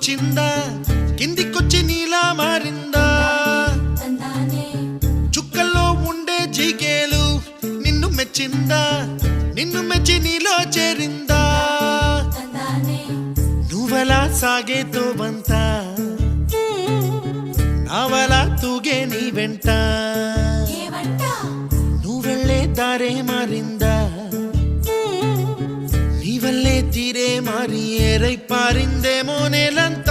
వచ్చిందా కిందికొచ్చి నీలా మారిందా చుక్కల్లో ఉండే జీకేలు నిన్ను మెచ్చిందా నిన్ను మెచ్చి నీలో చేరిందా నువ్వలా సాగేతో బంతా నావలా తూగే నీ వెంట నువ్వెళ్ళే దారే మారిందా ನೀವಲ್ಲೇ ತೀರೆ ಮಾರಿ ಏರೈ ಪಾರಿಂದೆ ಮೋನೆಲಂತ